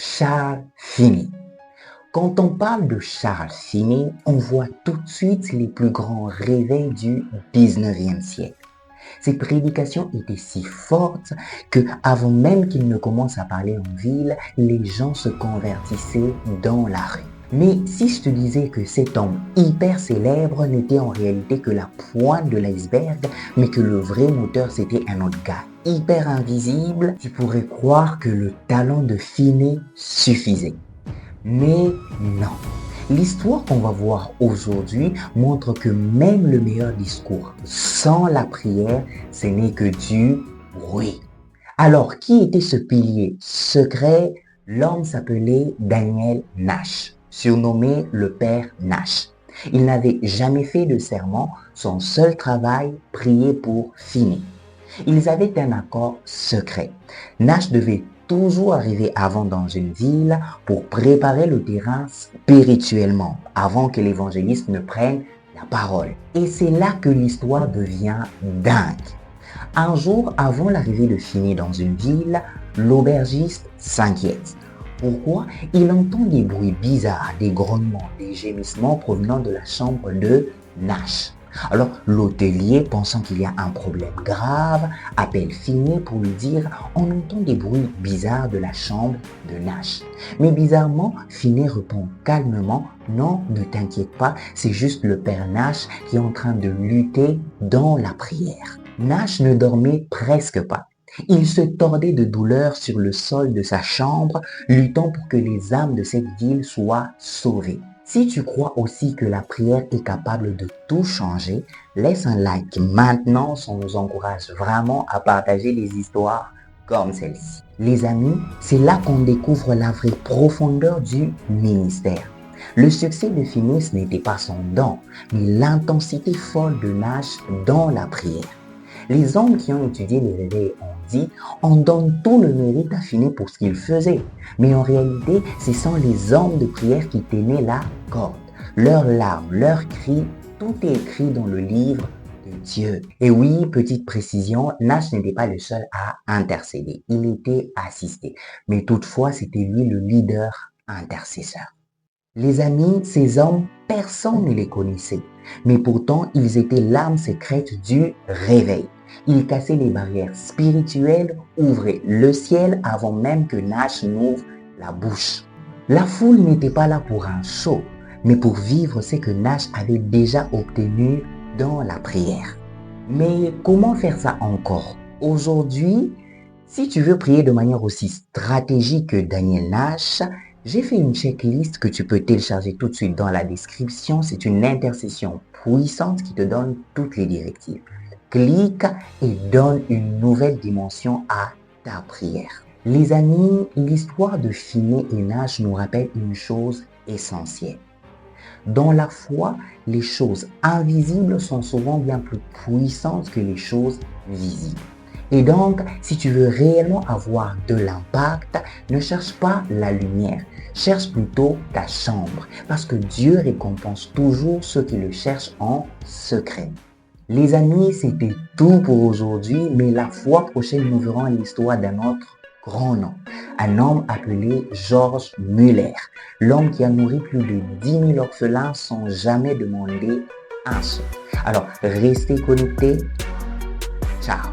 Charles Finney. Quand on parle de Charles Finney, on voit tout de suite les plus grands réveils du 19e siècle. Ses prédications étaient si fortes que, avant même qu'il ne commence à parler en ville, les gens se convertissaient dans la rue. Mais si je te disais que cet homme hyper célèbre n'était en réalité que la pointe de l'iceberg, mais que le vrai moteur c'était un autre gars hyper invisible, tu pourrais croire que le talent de Finney suffisait. Mais non. L'histoire qu'on va voir aujourd'hui montre que même le meilleur discours sans la prière, ce n'est que du bruit. Alors, qui était ce pilier secret? L'homme s'appelait Daniel Nash, surnommé le père Nash. Il n'avait jamais fait de serment, son seul travail, prier pour Finney. Ils avaient un accord secret. Nash devait toujours arriver avant dans une ville pour préparer le terrain spirituellement, avant que l'évangéliste ne prenne la parole. Et c'est là que l'histoire devient dingue. Un jour, avant l'arrivée de Finney dans une ville, l'aubergiste s'inquiète. Pourquoi? Il entend des bruits bizarres, des grognements, des gémissements provenant de la chambre de Nash. Alors, l'hôtelier, pensant qu'il y a un problème grave, appelle Finney pour lui dire « On entend des bruits bizarres de la chambre de Nash. » Mais bizarrement, Finney répond calmement « Non, ne t'inquiète pas, c'est juste le père Nash qui est en train de lutter dans la prière. » Nash ne dormait presque pas. Il se tordait de douleur sur le sol de sa chambre, luttant pour que les âmes de cette ville soient sauvées. Si tu crois aussi que la prière est capable de tout changer, laisse un like maintenant, ça nous encourage vraiment à partager les histoires comme celle-ci. Les amis, c'est là qu'on découvre la vraie profondeur du ministère. Le succès de Finney n'était pas son don, mais l'intensité folle de Nash dans la prière. Les hommes qui ont étudié les réveils ont dit « On donne tout le mérite à Finney pour ce qu'il faisait. » Mais en réalité, ce sont les hommes de prière qui tenaient la corde. Leurs larmes, leurs cris, tout est écrit dans le livre de Dieu. Et oui, petite précision, Nash n'était pas le seul à intercéder. Il était assisté. Mais toutefois, c'était lui le leader intercesseur. Les amis, ces hommes, personne ne les connaissait. Mais pourtant, ils étaient l'âme secrète du réveil. Ils cassaient les barrières spirituelles, ouvraient le ciel avant même que Nash n'ouvre la bouche. La foule n'était pas là pour un show, mais pour vivre ce que Nash avait déjà obtenu dans la prière. Mais comment faire ça encore? Aujourd'hui, si tu veux prier de manière aussi stratégique que Daniel Nash, j'ai fait une checklist que tu peux télécharger tout de suite dans la description. C'est une intercession puissante qui te donne toutes les directives. Clique et donne une nouvelle dimension à ta prière. Les amis, l'histoire de Finney et Nash nous rappelle une chose essentielle. Dans la foi, les choses invisibles sont souvent bien plus puissantes que les choses visibles. Et donc, si tu veux réellement avoir de l'impact, ne cherche pas la lumière, cherche plutôt ta chambre, parce que Dieu récompense toujours ceux qui le cherchent en secret. Les amis, c'était tout pour aujourd'hui, mais la fois prochaine, nous verrons l'histoire d'un autre grand nom, un homme appelé George Muller, l'homme qui a nourri plus de 10 000 orphelins sans jamais demander un sou. Alors, restez connectés. Ciao.